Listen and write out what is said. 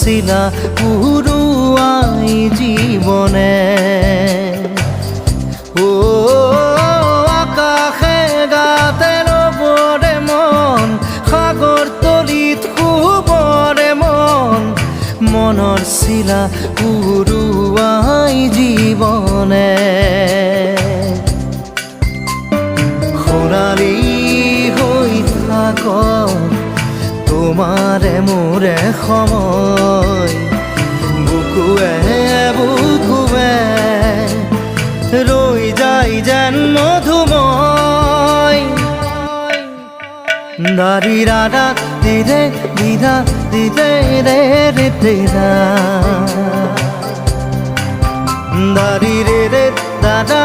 শিলা পুরুয়াই জীবনে ও আকাশে গাতে রবরে মন সাগর তলিত শুবরে মন মনৰ শিলা পুরুয়াই জীবনে সোণালী হৈ থাক তোমাৰে মোৰে সময় বুকুৱে বুকুৱে ৰৈ যায় যেন মধুময় দাৰি ৰাধা দিদে দিদা দিদে ৰে ৰে দিদা দাৰি ৰে ৰে দাদা